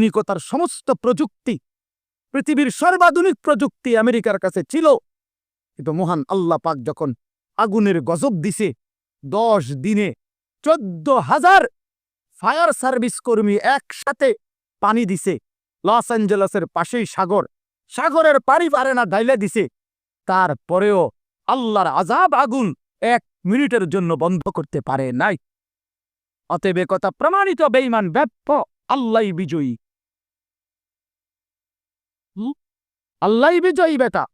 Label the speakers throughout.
Speaker 1: আধুনিকতার সমস্ত প্রযুক্তি, পৃথিবীর সর্বাধুনিক প্রযুক্তি আমেরিকার কাছে ছিল, কিন্তু মহান আল্লাহ পাক যখন আগুনের গজব দিছে, 10 দিনে 14,000 ফায়ার সার্ভিস কর্মী একসাথে পানি দিছে। লস অ্যাঞ্জেলসের পাশেই সাগর, সাগরের পানি পারে না, ঢাইলে দিছে। তারপরেও আল্লাহর আযাব আগুন 1 মিনিটের জন্য বন্ধ করতে পারে নাই। অতএব কথা প্রমাণিত, বেঈমান ব্যর্থ, আল্লাহই বিজয়ী। আল্লাহই বিজয়ী বেটা,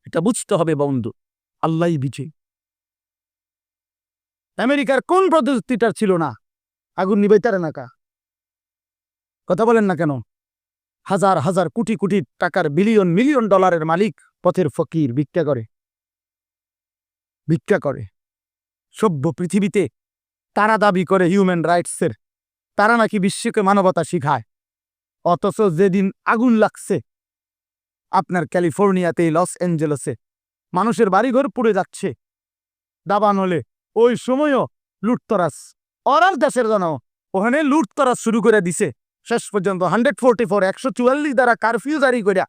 Speaker 1: এটা বুঝতে হবে বন্ধু, আল্লাহই বিজয়ী। আমেরিকার কোন প্রযুক্তিটা ছিল না? আগুন নিবাইতারে না কা? কথা বলেন না কেন? হাজার হাজার কোটি কোটি টাকার বিলিয়ন মিলিয়ন ডলারের মালিক পথের ফকির ভিক্ষা করে। সভ্য পৃথিবীতে তারা দাবি করে হিউম্যান রাইটসের, তারা নাকি বিশ্বকে মানবতা শিখায়। অথচ যেদিন আগুন লাগছে আপনার ক্যালিফোর্নিয়াতে, লস অ্যাঞ্জেলসে, মানুষের বাড়িঘর পুড়ে যাচ্ছে, দাবান হলে ওই সময়ও লুটতরাস, অরার দেশের জন্য ওখানে লুটতরাস শুরু করে দিছে। শেষ পর্যন্ত 144 দ্বারা কারফিউ জারি করিয়া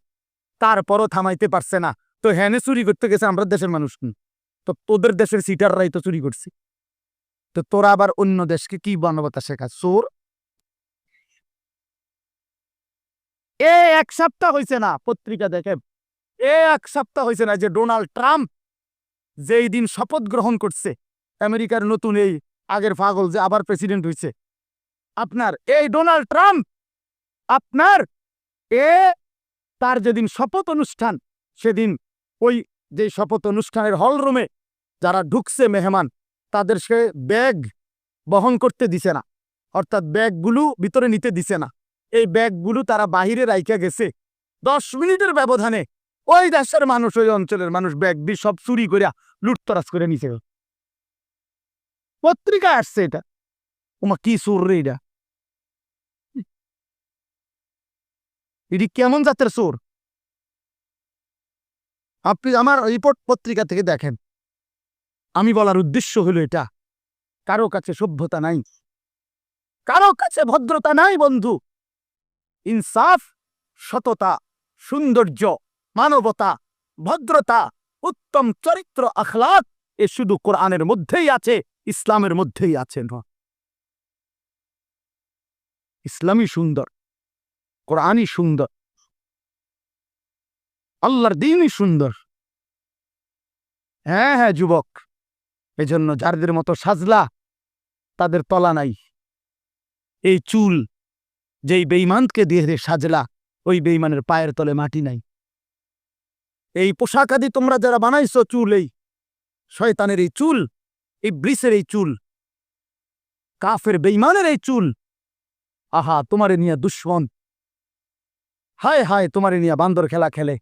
Speaker 1: তারপরও থামাইতে পারছে না। তো হ্যানে চুরি করতে গেছে আমরা দেশের মানুষ, তো তোদের দেশের সিটাররাই তো চুরি করছে। তো তোরা আবার অন্য দেশকে কি মানবতা শেখা? চোর। এক সপ্তাহ হয়েছে না, পত্রিকা দেখে, 1 সপ্তাহ হয়েছে না যে ডোনাল্ড ট্রাম্প যেই দিন শপথ গ্রহণ করছে, আমেরিকার নতুন এই আগের পাগল যে আবার প্রেসিডেন্ট হয়েছে, আপনার এই ডোনাল্ড ট্রাম্প, আপনার তার যেদিন শপথ অনুষ্ঠান, সেদিন ওই যে শপথ অনুষ্ঠানের হল রুমে যারা ঢুকছে মেহমান, তাদের সে ব্যাগ বহন করতে দিছে না, অর্থাৎ ব্যাগগুলো ভিতরে নিতে দিছে না। এই ব্যাগগুলো তারা বাহিরে রাইখা গেছে। 10 মিনিটের ব্যবধানে ওই দেশের মানুষ, ওই অঞ্চলের মানুষ ব্যাগ দিয়ে সব চুরি করিয়া লুটতরাজ করে নিছে। পত্রিকা আসছে এটা। ওমা কি চোর রে এটা! এটি কেমন জাতের চোর? আপনি আমার রিপোর্ট পত্রিকা থেকে দেখেন। আমি বলার উদ্দেশ্য হলো এটা, কারো কাছে সভ্যতা নাই, কারো কাছে ভদ্রতা নাই বন্ধু। ইনসাফ, সততা, সৌন্দর্য, মানবতা, ভদ্রতা, উত্তম চরিত্র, আখলাক, এ শুধু কোরআনের মধ্যেই আছে, ইসলামের মধ্যেই আছে। ইসলামই সুন্দর, কোরআনই সুন্দর, আল্লাহর দ্বীনই সুন্দর। হ্যাঁ যুবক, এজন্য যাদের মতো সাজলা তাদের তলা নাই। এই চুল যেই বেঈমানকে দিয়ে সাজলা, ওই বেঈমানের পায়ের তলে মাটি নাই। এই পোশাক আদি তোমরা যারা বানাইছো, চুল, এই শয়তানের এই চুল, ইবলীসের এই চুল, কাফের বেঈমানের এই চুল, আহা, তোমারে নিয়ে দুশ্মন, হায় হায়, তোমারে নিয়ে বান্দর খেলা খেলে।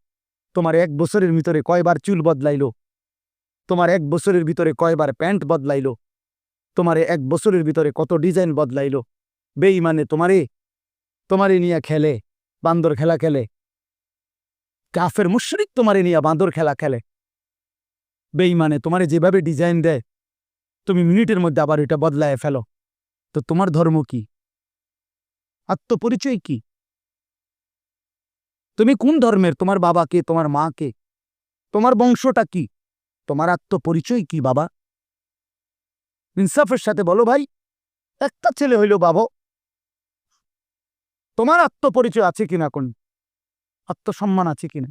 Speaker 1: তোমার 1 বছরের ভিতরে কয়বার চুল বদলাইলো? তোমার 1 বছরের ভিতরে কয়বার প্যান্ট বদলাইলো? তোমারে 1 বছরের ভিতরে কত ডিজাইন বদলাইলো? বেঈমানে তোমারে নিয়ে খেলে, বান্দর খেলা খেলে। কাফের মুশরিক তোমারে নিয়ে বান্দর খেলা খেলে। বেঈমানে তোমারে যেভাবে ডিজাইন দেয়, তুমি মিনিটের মধ্যে আবার এটা বদলায় ফেলো। তো তোমার ধর্ম কি? আত্মপরিচয় কি? তুমি কোন ধর্মের? তোমার বাবা কে? তোমার মা কে? তোমার বংশটা কি? তোমার আত্মপরিচয় কি বাবা? ইনসাফের সাথে বলো ভাই, একটা ছেলে হইল বাবা, তোমার আত্মপরিচয় আছে কিনা? কোন আত্মসম্মান আছে কিনা?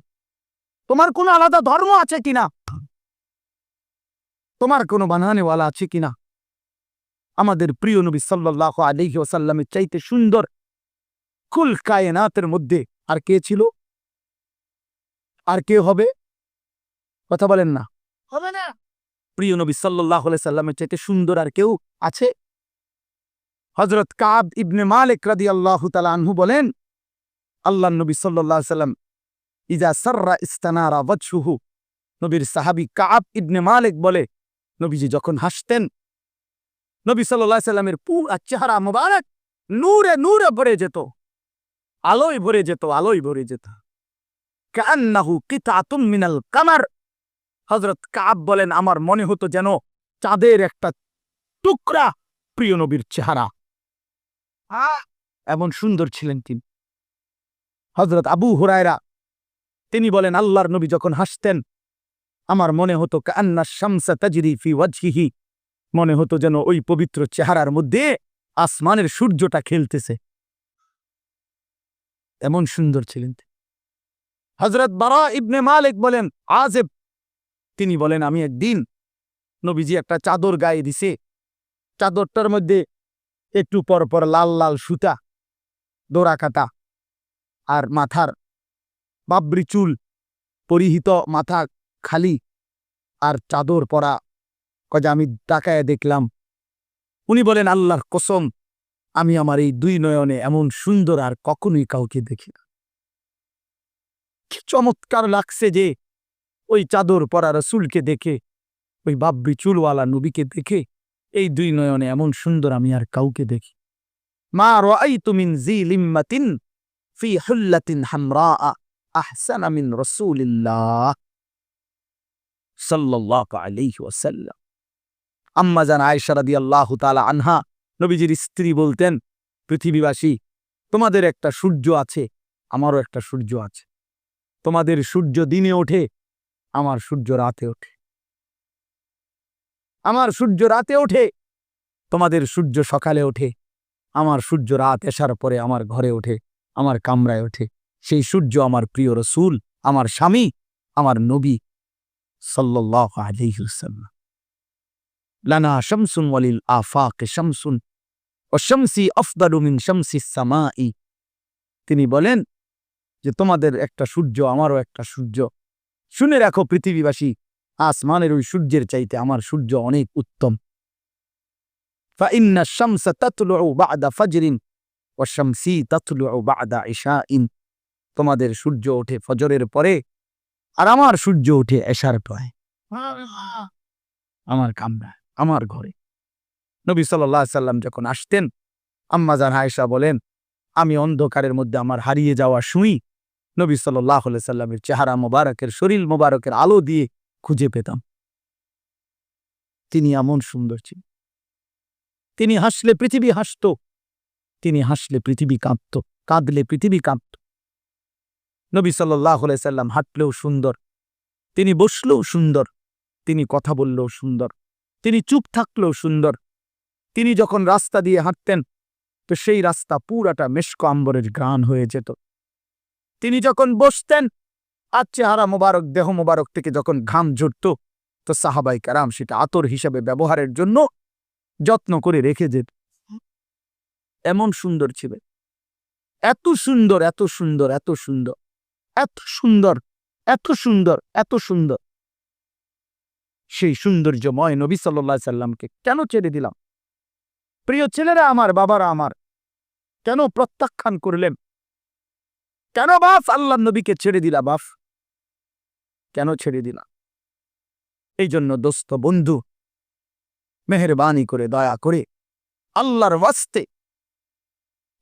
Speaker 1: তোমার কোনো আলাদা ধর্ম আছে কিনা? তোমার কোনো বানানেওয়ালা আছে কিনা? আমাদের প্রিয় নবী সাল্লাল্লাহু আলাইহি ওয়াসাল্লামের চাইতে সুন্দর কুল কায়নাতের মধ্যে আর কে ছিল? আর কে হবে? কথা বলেন না, হবে না। প্রিয় নবী সাল্লাল্লাহু আলাইহি সাল্লামের চাইতে সুন্দর আর কেউ আছে? হযরত কাব ইবনে মালিক রাদিয়াল্লাহু তাআলা আনহু বলেন, আল্লাহর নবী সাল্লাল্লাহু আলাইহি সাল্লাম ইজা সাররা ইস্তানারা ওয়াজহুহু, নবীর সাহাবী কাব ইবনে মালিক বলে, নবীজি যখন হাসতেন, নবী সাল্লাল্লাহু আলাইহি সাল্লামের পুরো চেহারা মোবারক নূরে নূরে ভরে যেত, আলোয় ভরে যেত, আলোয় ভরে যেত। কান্নাহু কিতাতুম মিনাল কামার, হযরত কাব বলেন, আমার মনে হতো যেন চাঁদের একটা টুকরা প্রিয় নবীর চেহারা। এমন সুন্দর ছিলেন তিনি। হযরত আবু হুরায়রা তিনি বলেন, আল্লাহর নবী যখন হাসতেন আমার মনে হতো কান্না শামসা তাজরি ফি ওয়াজহিহি, মনে হতো যেন ওই পবিত্র চেহারার মধ্যে আসমানের সূর্যটা খেলতেছে, এমন সুন্দর ছিলেন। হযরত বারা ইবনে মালিক বলেন, আযেব তিনি বলেন, আমি একদিন নবীজি একটা চাদর গায়ে দিছে, চাদরটার মধ্যে একটু পর পর লাল লাল সুতা, দোরা কাটা, আর মাথার বাবরি চুল, পরিহিত মাথা খালি, আর চাদর পরা। কজা আমি তাকায় দেখলাম, উনি বলেন, আল্লাহর কসম আমি আমার এই দুই নয়নে এমন সুন্দর আর কখনোই কাউকে দেখি না। কি চমৎকার লাগছে যে ওই চাদর পরা রাসূলকে দেখে, ওই বাবরি চুলওয়ালা নবীকে দেখে এই দুই নয়নে এমন সুন্দর আমি আর কাউকে দেখি। মা রাআইতু মিন জি লিম্মাতিন ফি হুল্লাতিন হামরা আহসানা মিন রাসূলিল্লাহ সাল্লাল্লাহু আলাইহি ওয়াসাল্লাম। আম্মা জান আয়েশা রাদিয়াল্লাহু তাআলা আনহা নবীজির স্ত্রী বলতেন, পৃথিবীবাসী তোমাদের একটা সূর্য আছে, আমারও একটা সূর্য আছে। তোমাদের সূর্য দিনে ওঠে, আমার সূর্য রাতে ওঠে। আমার সূর্য রাতে ওঠে, তোমাদের সূর্য সকালে ওঠে। আমার সূর্য রাত এসার পরে আমার ঘরে ওঠে, আমার কামরায় ওঠে। সেই সূর্য আমার প্রিয় রাসূল, আমার স্বামী, আমার নবী সাল্লাল্লাহু আলাইহি ওয়াসাল্লাম। লানা শামসুন ওয়ালিল আফাক শামসুন ওয়া শামসি আফদালু মিন শামসিস সামাই। তিনি বলেন যে তোমাদের একটা সূর্য, আমারও একটা সূর্য। শুনে রাখো পৃথিবীবাসী, আসমানের ওই সূর্যের চাইতে আমার সূর্য অনেক উত্তম। ফাইন্না শামসা তাতলুউ বা'দা ফাজরিন ওয়া শামসি তাতলুউ বা'দা ইশাইন। তোমাদের সূর্য ওঠে ফজরের পরে, আর আমার সূর্য ওঠে এশার পরে, আমার কামরা, আমার ঘরে। নবী সাল্লাল্লাহু আলাইহি সাল্লাম যখন আসতেন, আম্মা জান আয়েশা বলেন, আমি অন্ধকারের মধ্যে আমার হারিয়ে যাওয়া সুই নবী সাল্লাল্লাহু আলাইহি সাল্লামের চেহারা মোবারকের, শরীর মোবারকের আলো দিয়ে খুঁজে পেতাম। তিনি এমন সুন্দর ছিলেন। তিনি হাসলে পৃথিবী হাসত, তিনি হাসলে পৃথিবী কাঁদত, কাঁদলে পৃথিবী কাঁদত। নবী সাল্লাল্লাহু আলাইহি সাল্লাম হাঁটলেও সুন্দর, তিনি বসলেও সুন্দর, তিনি কথা বললেও সুন্দর, তিনি চুপ থাকলেও সুন্দর। তিনি যখন রাস্তা দিয়ে হাঁটতেন তো সেই রাস্তা পুরাটা মেশক আম্বরের ঘ্রাণ হয়ে যেত। তিনি যখন বসতেন আর চেহারা মোবারক, দেহ মোবারক থেকে যখন ঘাম ঝরত তো সাহাবায়ে কেরাম সেটা আতর হিসাবে ব্যবহারের জন্য যত্ন করে রেখে যেত। এমন সুন্দর ছিলেন, এত সুন্দর, এত সুন্দর, এত সুন্দর, এত সুন্দর, এত সুন্দর, এত সুন্দর। সেই সৌন্দর্যময় নবী সাল্লাল্লাহু আলাইহি সাল্লামকে কেন ছেড়ে দিলাম? প্রিয় ছেলেরা আমার, বাবারা আমার, কেন প্রত্যাখ্যান করলেন? কেন বাপ আল্লাহর নবীকে ছেড়ে দিলা? বাপ কেন ছেড়ে দিলা? এই জন্য দোস্ত বন্ধু, মেহেরবানি করে, দয়া করে, আল্লাহর ওয়াস্তে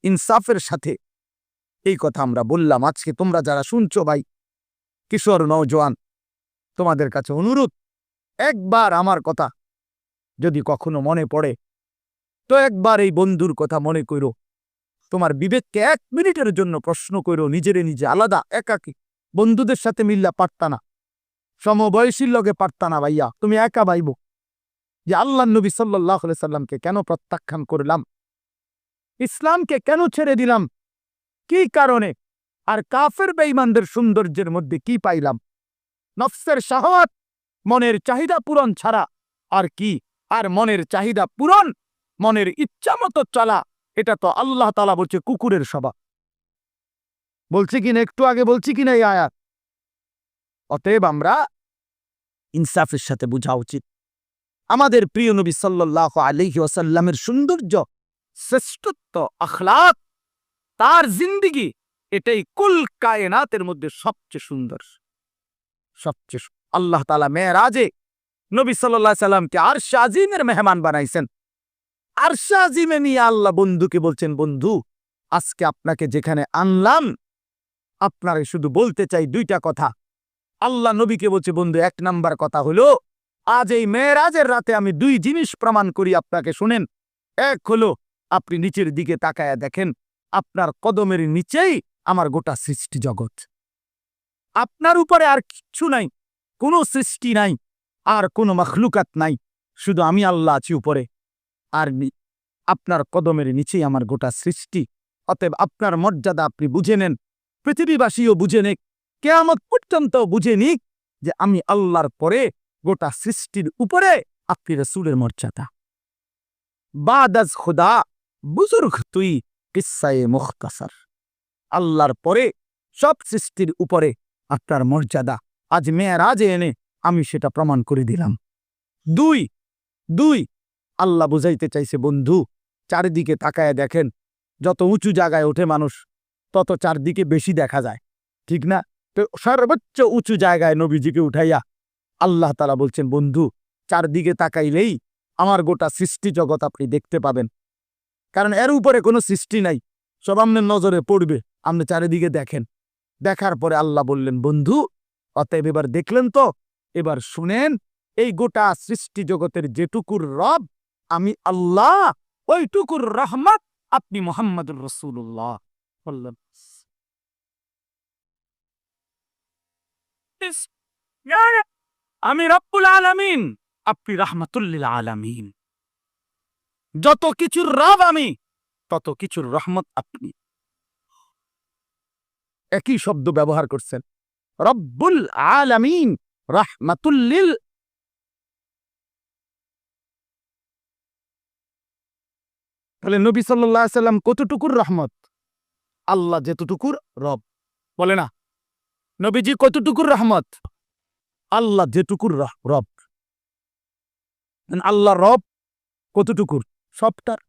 Speaker 1: ইনসাফের সাথে এই কথা আমরা বললাম। আজকে তোমরা যারা শুনছো ভাই, কিশোর নওজোয়ান, তোমাদের কাছে অনুরোধ, একবার আমার কথা যদি কখনো মনে পড়ে তো একবার এই বন্ধুর কথা মনে করো। তোমার বিবেককে 1 মিনিটের জন্য প্রশ্ন করো, নিজেরে নিজে আলাদা একাকী, বন্ধুদের সাথে মিল্লা পারতা না, সমবয়সীর লগে পারতা না ভাইয়া, তুমি একা ভাইব যে আল্লাহর নবী সাল্লাল্লাহু আলাইহি সাল্লামকে কেন প্রত্যাখ্যান করলাম, ইসলামকে কেন ছেড়ে দিলাম, কি কারণে? আর কাফের বেঈমানদের সৌন্দর্যের মধ্যে কি পাইলাম? নফসের শাহওয়াত, মনের চাহিদা পূরণ ছাড়া আর কি? আর মনের চাহিদা পূরণ, মনের ইচ্ছা মতো চলা, এটা তো আল্লাহ তাআলা বলছে কুকুরের স্বভাব। বলছি কিনা, একটু আগে বলছি কিনা এই আয়াত? অতএব আমরা ইনসাফের সাথে বোঝা উচিত আমাদের প্রিয় নবী সাল্লাল্লাহু আলাইহি ওয়াসাল্লামের সৌন্দর্য, শ্রেষ্ঠত্ব, আখলাক, তার জিন্দেগি, এটাই কুল কায়নাতের মধ্যে সবচেয়ে সুন্দর। সবচেয়ে আল্লাহ তাআলা মেরাজে নবী সাল্লাল্লাহু আলাইহি সাল্লামকে আরশে আজিমের মেহমান বানাইছেন। আরশে আজিমে নিয়ে আল্লাহ বন্ধুকে বলছেন, বন্ধু আজকে আপনাকে যেখানে আনলাম, আপনারে শুধু বলতে চাই 2টা কথা। আল্লাহ নবীকে বলছে, বন্ধু 1 নাম্বার কথা হলো, আজ এই মেরাজের রাতে আমি 2 জিনিস প্রমাণ করি আপনাকে, শুনেন। 1 হলো আপনি নিচের দিকে তাকায়া দেখেন, আপনার কদমের নিচেই আমার গোটা সৃষ্টি জগৎ। আপনার উপরে আর কিচ্ছু নাই, কোনো সৃষ্টি নাই, আর কোনো মখলুকাত নাই, শুধু আমি আল্লাহ আছি উপরে, আর আপনার কদমের নিচেই আমার গোটা সৃষ্টি। অতএব আপনার মর্যাদা আপনি বুঝে নেন, পৃথিবীবাসীও বুঝে নিক, কিয়ামত পর্যন্ত বুঝে নিক যে আমি আল্লাহর পরে গোটা সৃষ্টির উপরে আপনি রাসূলের মর্যাদা। বাদাজ খুদা বুজুর্গ তুই কিসায়ে মুখতাসার। আল্লাহর পরে সব সৃষ্টির উপরে আপনার মর্যাদা। আজ মেয়েরাজে এনে আমি সেটা প্রমাণ করে দিলাম। দুই আল্লাহ বুঝাইতে চাইছে, বন্ধু চারিদিকে তাকায় দেখেন, যত উঁচু জায়গায় ওঠে মানুষ তত চারদিকে বেশি দেখা যায়, ঠিক না? তো সর্বোচ্চ উঁচু জায়গায় নবীজিকে উঠাইয়া আল্লাহ তাআলা বলছেন, বন্ধু চারদিকে তাকাইলেই আমার গোটা সৃষ্টি জগৎ আপনি দেখতে পাবেন, কারণ এর উপরে কোনো সৃষ্টি নাই, সব আপনার নজরে পড়বে, আপনি চারিদিকে দেখেন। দেখার পরে আল্লাহ বললেন, বন্ধু অতএব এবার দেখলেন তো, এবার শুনেন, এই গোটা সৃষ্টি জগতের যেটুকুর রব আমি আল্লাহ, ওইটুকুর রহমত আপনি মুহাম্মদুর রাসূলুল্লাহ। আমি রব্বুল আলামিন, আপনি রাহমাতুল লিল আলামিন। যত কিছুর রব আমি, তত কিছুর রহমত আপনি। একই শব্দ ব্যবহার করছেন, রব্বুল আলামিন রাহমাতুল লিল। তাহলে নবী সাল্লাল্লাহু আলাইহি সাল্লাম কতটুকুর রহমত? আল্লাহ যেতটুকুর রব, বলে না? নবীজি কতটুকুর রহমত? আল্লাহ যেটুকুর রব। আল্লাহ রব কতটুকুর? সবটার।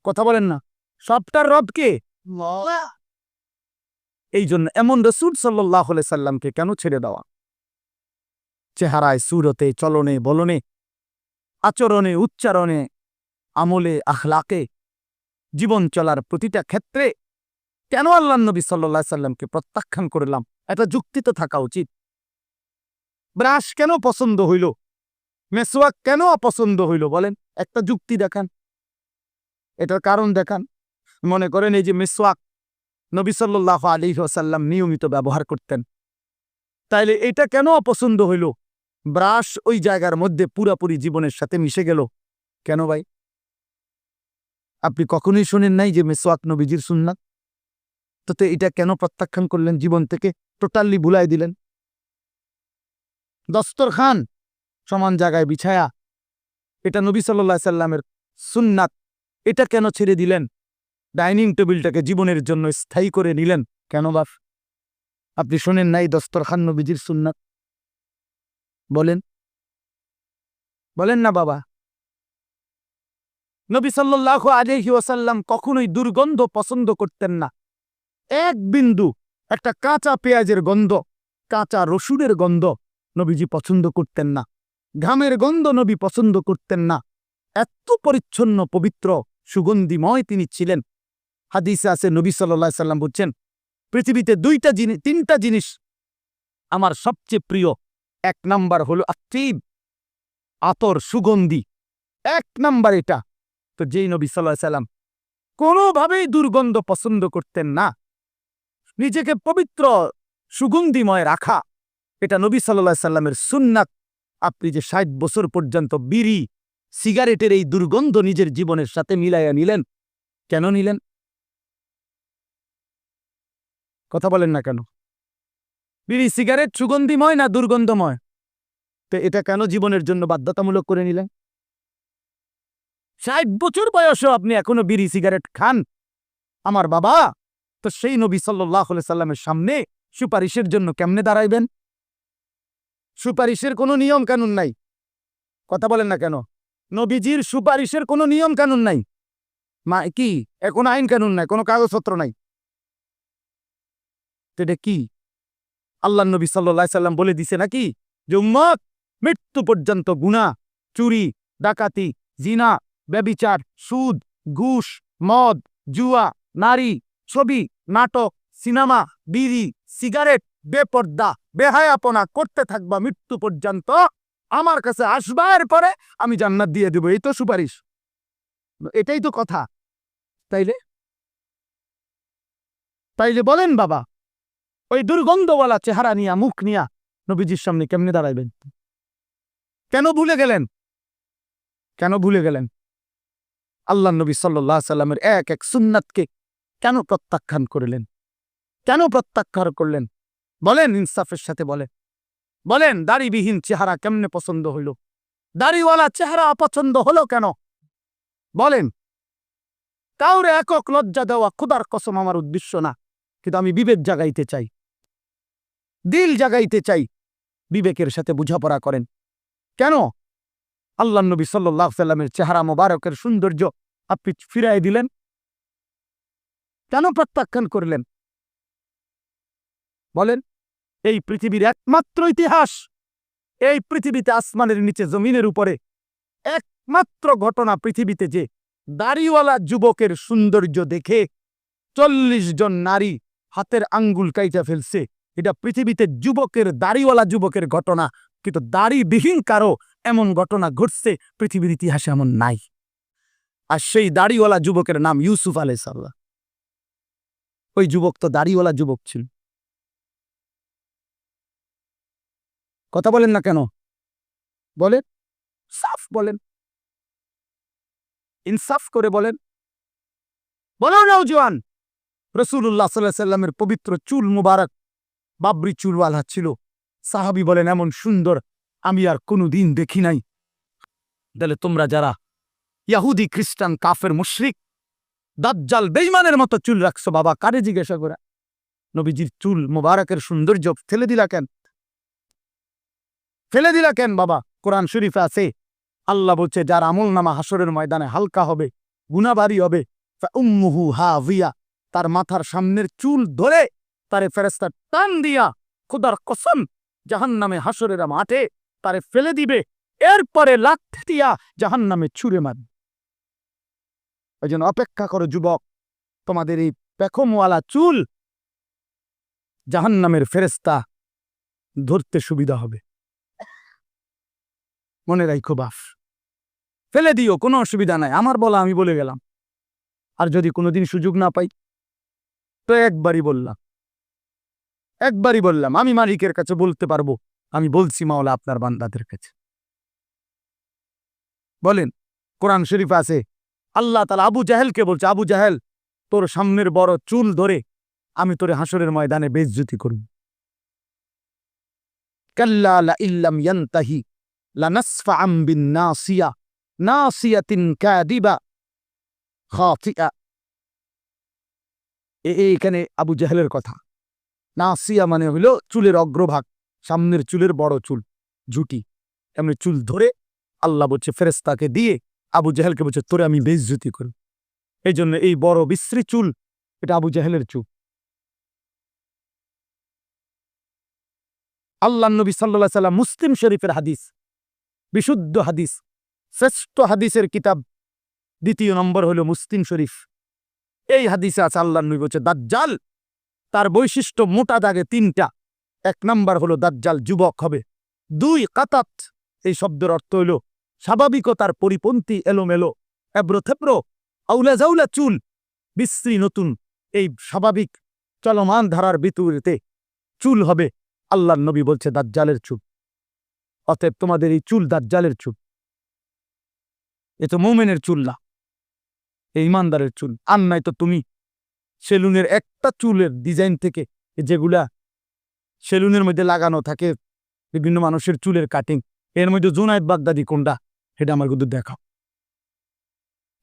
Speaker 1: কথা বলেন না? সবটার রব কে? এই জন্য এমন রাসূল সাল্লাল্লাহু আলাইহি সাল্লামকে কেন ছেড়ে দেওয়া? চেহারায়, সুরতে, চলনে, বলনে, আচরণে, উচ্চারণে, আমলে, আখলাকে, জীবন চলার প্রতিটা ক্ষেত্রে কেন আল্লাহ নবী সাল্লাল্লাহু আলাইহি সাল্লামকে প্রত্যাখ্যান করলাম? এটা যুক্তি তো থাকা উচিত। ব্রাশ কেন পছন্দ হইল? মেসওয়াক কেন অপছন্দ হইল? বলেন, একটা যুক্তি দেখান, এটার কারণ দেখান। মনে করেন এই যে মেসওয়াক নবী সাল্লাল্লাহু আলাইহি ওয়াসাল্লাম নিয়মিত ব্যবহার করতেন, তাইলে এটা কেন অপছন্দ হইল? ব্রাশ ওই জায়গার মধ্যে পুরাপুরি জীবনের সাথে মিশে গেল কেন ভাই? আপনি কখনোই শোনেন নাই যে মেসওয়াক নবীজির সুন্নাত? তো এটা কেন প্রত্যাখ্যান করলেন? জীবন থেকে টোটালি ভুলাই দিলেন। দস্তরখান সমান জায়গায় বিছায়া, এটা নবী সাল্লাল্লাহু আলাইহি সাল্লামের সুন্নাত, এটা কেন ছেড়ে দিলেন? ডাইনিং টেবিলটাকে জীবনের জন্য স্থায়ী করে নিলেন কেন বাপ? আপনি শোনেন নাই দস্তরখান নবীজির সুন্নাত? বলেন, বলেন না বাবা। নবী সাল্লাল্লাহু আলাইহি ওয়াসাল্লাম কখনোই দুর্গন্ধ পছন্দ করতেন না। এক বিন্দু, একটা কাঁচা পেঁয়াজের গন্ধ, কাঁচা রসুনের গন্ধ নবীজি পছন্দ করতেন না। ঘামের গন্ধ নবী পছন্দ করতেন না। এত পরিচ্ছন্ন, পবিত্র, সুগন্ধিময় তিনি ছিলেন। হাদিসে আছে নবী সাল্লাল্লাহু আলাইহি সাল্লাম বলছেন, পৃথিবীতে তিনটা জিনিস আমার সবচেয়ে প্রিয়। এক নাম্বার হলো আত্তিব, আতর, সুগন্ধি, এক নাম্বার এটা। তো যেই নবী সাল্লাল্লাহু আলাইহি সাল্লাম কোনোভাবেই দুর্গন্ধ পছন্দ করতেন না, নিজেকে পবিত্র সুগন্ধিময় রাখা, এটা নবী সাল্লাল্লাহু আলাইহি সাল্লামের সুন্নাত। আপনি যে ৬০ বছর পর্যন্ত বিড়ি, সিগারেটের এই দুর্গন্ধ নিজের জীবনের সাথে মিলাইয়া নিলেন, কেন নিলেন? কথা বলেন না কেন? বিড়ি, সিগারেট সুগন্ধিময় না দুর্গন্ধময়? তো এটা কেন জীবনের জন্য বাধ্যতামূলক করে নিলেন? ৬০ বছর বয়সেও আপনি এখনো বিড়ি সিগারেট খান, আমার বাবা, তো সেই নবী সাল্লাল্লাহু আলাইহি সাল্লামের সামনে সুপারিশের জন্য কেমনে দাঁড়াইবেন? সুপারিশের কোনো নিয়ম কানুন নাই। কথা বলেন না কেন? নবীজির সুপারিশের কোনো নিয়ম কানুন নাই। কি কোনো আইন কানুন নাই, কোনো কাগজপত্র নাই। এটা কি? আল্লাহ নবী সাল্লাল্লাহু আলাইহি সাল্লাম বলে দিছে নাকি যে উম্মত মৃত্যু পর্যন্ত গুনাহ, চুরি, ডাকাতি, জিনা, ব্যভিচার, সুদ, ঘুষ, মদ, জুয়া, নারী, ছবি, নাটক, সিনেমা, বিড়ি, সিগারেট, বেপর্দা, বেহায়াপনা করতে থাকবা মৃত্যু পর্যন্ত, আমার কাছে আসবার পরে আমি জান্নাত দিয়ে দেব। এই তো সুপারিশ, এটাই তো কথা, তাইলে তাইলে বলেন বাবা, ওই দুর্গন্ধওয়ালা চেহারা নিয়া, মুখ নিয়া নবীজির সামনে কেমনে দাঁড়াইবেন? কেন ভুলে গেলেন? কেন ভুলে গেলেন? আল্লাহ নবী সাল্লাল্লাহু আলাইহি সাল্লামের এক এক সুন্নাতকে কেন প্রত্যাখ্যান করলেন? কেন প্রত্যাখ্যান করলেন? বলেন, ইনসাফের সাথে বলেন। বলেন, দাড়িবিহীন চেহারা কেমনে পছন্দ হইল? দাড়িওয়ালা চেহারা অপছন্দ হলো কেন? বলেন। কাউরে একক লজ্জা দেওয়া খোদার কসম আমার উদ্দেশ্য না, কিন্তু আমি বিবেক জাগাইতে চাই, দিল জাগাইতে চাই। বিবেকের সাথে বোঝাপড়া করেন। কেন আল্লাহ নবী সাল্লাল্লাহু আলাইহি সাল্লামের চেহারা মোবারকের সৌন্দর্য আপনি ফিরাই দিলেন? কেন প্রত্যাখ্যান করলেন? বলেন। এই পৃথিবীর একমাত্র ইতিহাস, এই পৃথিবীতে আসমানের নিচে জমিনের উপরে একমাত্র ঘটনা পৃথিবীতে যে দাড়িওয়ালা যুবকের সৌন্দর্য দেখে 40 জন নারী হাতের আঙ্গুল কাইটা ফেলছে, এটা পৃথিবীতে দাড়িওয়ালা যুবকের ঘটনা। কিন্তু দাড়িবিহীন কারো এমন ঘটনা ঘটছে পৃথিবীর ইতিহাসে এমন নাই। আর সেই দাড়িওয়ালা যুবকের নাম ইউসুফ আলাইহিস সালাম। ওই যুবক তো দাড়িওয়ালা যুবক ছিল। কথা বলেন না কেন? বলেন, সাফ বলেন, ইনসাফ করে বলেন। বলো নওজোয়ান, রাসূলুল্লাহ সাল্লাল্লাহু আলাইহি সাল্লামের পবিত্র চুল মুবারক বাবরি চুলওয়ালা ছিল। সাহাবী বলেন, এমন সুন্দর আমি আর কোনোদিন দেখি নাই। তাহলে তোমরা যারা ইহুদি, খ্রিস্টান, কাফের, মুশরিক, দাজ্জাল, বেঈমানের মতো চুল রাখছো, বাবা কারে জিজ্ঞাসা করে নবীজির চুল মুবারকের সৌন্দর্য ফেলে দিলা কেন? ফেলে দিলা কেন বাবা? কোরআন শরীফে আছে, আল্লাহ বলছে যার আমল নামা হাসরের ময়দানে হালকা হবে, গুনাহ ভারী হবে, ফাউম্মুহু হাভিয়া, তার মাথার সামনের চুল ধরে তারে ফেরেশতা টান দিয়া খোদার কসম জাহান্নামে হাসরের মাঠে তারে ফেলে দিবে, এরপরে লাথি দিয়া জাহান্নামে ছুঁড়ে মারবে। ওই জন্য অপেক্ষা করো যুবক, তোমাদের এই পেখমওয়ালা চুল জাহান্নামের ফেরেশতা ধরতে সুবিধা হবে। মনে রাখো বাপ, ফেলে দিও, কোনো অসুবিধা নাই, আমার বলা আমি বলে গেলাম। আর যদি কোনোদিন সুযোগ না পাই তো একবারই বললাম, আমি মালিকের কাছে বলতে পারবো, আমি বলছি মাওলা আপনার বান্দাদের কাছে। বলেন, কোরআন শরীফ আছে আল্লাহ তাআলা আবু জাহেলকে বলছে, আবু জাহেল তোর সামনের বড় চুল ধরে আমি তোরে হাসরের ময়দানে বেইজ্জতি করব। কাল্লা লা ইল্লাম ইয়ানতাহি লানাসফাআম বিন-নাসিয়া নাসিয়াতিন কাদিবা খাতিআ। এখানে আবু জাহেলের কথা। নাসিয়া মানে হইল চুলের অগ্রভাগ, সামনের চুলের বড় চুল, ঝুটি, এমনি চুল ধরে আল্লাহ বলছে ফেরেশতাকে দিয়ে আবু জাহেলকে বলছে তোরে আমি বেইজ্জতি করব। এই জন্য এই বড় বিশ্রী চুল, এটা আবু জাহেলের চুল। আল্লাহ নবী সাল্লাল্লাহু আলাইহি সাল্লাম, মুসলিম শরীফের হাদিস, বিশুদ্ধ হাদিস, শ্রেষ্ঠ হাদিসের কিতাব 2 নম্বর হলো মুসলিম শরীফ। এই হাদিসে আছে আল্লাহ নবী বলছে দাজ্জাল তার বৈশিষ্ট্য মোটা দাগে 3টা। 1 নাম্বার হলো দাজ্জাল যুবক হবে। 2 কাতাত, এই শব্দের অর্থ হইল স্বাভাবিকতার পরিপন্থী, এলোমেলো, এবড়ো-থেবড়ো, আউলা জাউলা চুল, বিশ্রী নতুন, এই স্বাভাবিক চলমান ধারার বিপরীতে চুল হবে। আল্লাহ নবী বলছে দাজ্জালের চুল। অতএব তোমাদের এই চুল দাজ্জালের চুল, এ তো মুমিনের চুল না, এই ইমানদারের চুল। আর নাই তো তুমি সেলুনের একটা চুলের ডিজাইন থেকে, যেগুলা সেলুনের মধ্যে লাগানো থাকে বিভিন্ন মানুষের চুলের কাটিং, এর মধ্যে জুনায়েদ বাগদাদি কোনটা এটা আমার কিন্তু দেখাও।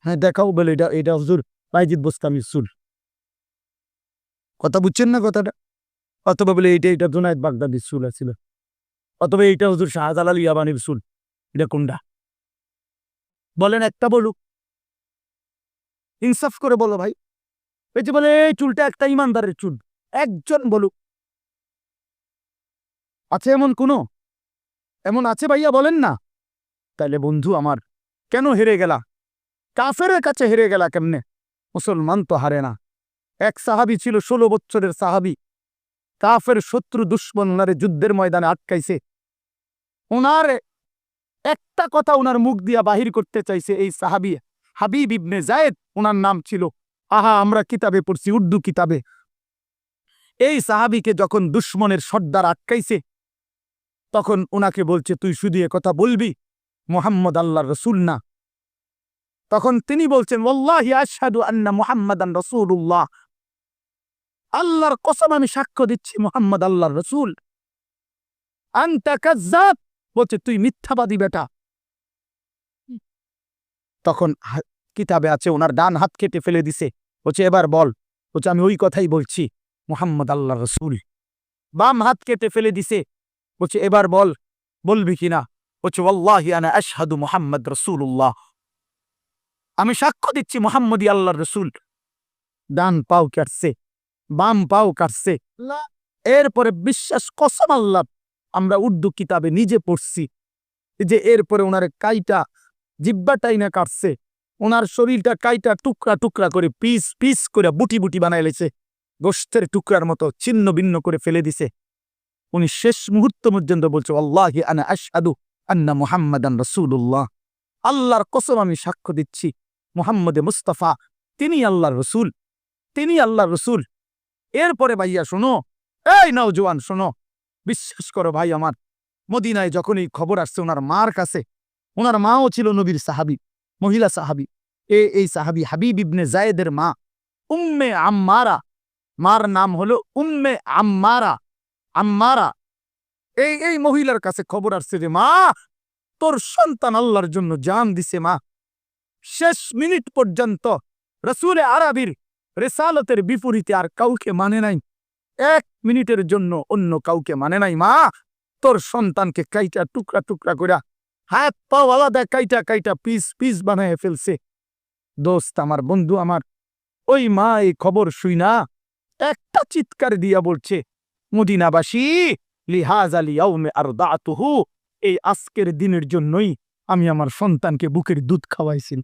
Speaker 1: হ্যাঁ দেখাও, বলে এটা হুজুর বাইজিদ বোস্তামির চুল। কথা বুঝছেন না কথাটা? অথবা বলে এটা জুনায়েদ বাগদাদির চুল আছিল, অথবা এইটা হুজুর শাহজালাল ইয়াবানির চুল। এটা কোনটা বলেন? একটা বলুক, ইনসাফ করে বলো ভাই। এই যে বলে এই চুলটা একটা ইমানদারের চুল, একজন বলুক। আছে এমন কোনো? এমন আছে ভাইয়া? বলেন না। তাইলে বন্ধু আমার, কেন হেরে গেলা? কাফেরের কাছে হেরে গেলা কেমনে? মুসলমান তো হারে না। এক সাহাবী ছিল, 16 বছরের সাহাবী, কাফের শত্রু দুশ্মন ওনারে যুদ্ধের ময়দানে আটকাইছে। ওনার একটা কথা ওনার মুখ দিয়া বাহির করতে চাইছে এই সাহাবী হাবিব ইবনে যায়েদ, ওনার নাম ছিল। আহা, আমরা কিতাবে পড়ছি, উর্দু কিতাবে, এই সাহাবীকে যখন দুশ্মনের সর্দার আটকাইছে, তখন ওনাকে বলছে, তুই শুধু কথা বলবি মুহাম্মদ আল্লাহর রাসূল না। তখন তিনি বলছেন, ওয়াল্লাহি আশহাদু আন্না মুহাম্মাদান রাসূলুল্লাহ, আল্লাহর কসম আমি সাক্ষ্য দিচ্ছি মুহাম্মদ আল্লাহর রাসূল। আনতা কাজ্জাব, বলছে তুই মিথ্যাবাদী বেটা। তখন কিতাবে আছে ওনার ডান হাত কেটে ফেলে দিছে, বলছে এবার বল। বলছে আমি ওই কথাই বলছি মুহাম্মদ আল্লাহর রাসূল। বাম হাত কেটে ফেলে দিছে, বলছে এবার বল, বলবি কিনা? বলছে ওয়াল্লাহি আনা আশহাদু মুহাম্মদ রাসূলুল্লাহ, আমি সাক্ষ্য দিচ্ছি মুহাম্মদই আল্লাহর রাসূল। ডান পাও কাটছে, বাম পাও কাটছে। এরপরে বিশ্বাস কসম আল্লাহ, আমরা উর্দু কিতাবে নিজে পড়ছি যে এরপরে ওনার কাইটা জিব্বাটাই না কাটছে, ওনার শরীরটা কাইটা টুকরা টুকরা করে পিস পিস করে বুটি বুটি বানাই লেছে, গোশতের টুকরার মতো ছিন্ন ভিন্ন করে ফেলে দিছে। উনি শেষ মুহূর্ত পর্যন্ত বলছে ওয়াল্লাহি আনা আশহাদু আন্না মুহাম্মাদান রাসূলুল্লাহ, আল্লাহর কসম আমি সাক্ষ্য দিচ্ছি মুহাম্মদে মুস্তাফা তিনি আল্লাহর রাসূল, তিনি আল্লাহর রাসূল। এরপরে ভাইয়া শোনো, এই নওজোয়ান শোনো, বিশ্বাস করো ভাই আমার, মদিনায় যখন এই খবর আসছে ওনার মার কাছে, ওনার মাও ছিল নবীর সাহাবী, মহিলা সাহাবী। এই সাহাবী হাবিব ইবনে যায়েদের মা উম্মে আম্মারা, মার নাম হলো উম্মে আম্মারা। আম্মারা এই মহিলার কাছে খবর আসছে যে মা, তোর সন্তান আল্লাহর জন্য জান দিছে। মা শেষ মিনিট পর্যন্ত রাসূলে আরবীর রিসালাতের বিপরীতে আর কাউকে মানে নাই, এক মিনিটের জন্য অন্য কাউকে মানে নাই। মা তোর সন্তানকে কাইটা টুকরা টুকরা করে হাত পা আলাদা কাইটা কাইটা পিস পিস বানায় ফেলছে। দোস্ত আমার, বন্ধু আমার, ওই মা এই খবর শুইনা একটা চিৎকার দিয়া বলছে, মদিনাবাসী লিহাযা লিয়াউমে আরদাতুহু, এই আজকের দিনের জন্যই আমি আমার সন্তানকে বুকের দুধ খাওয়াইছি।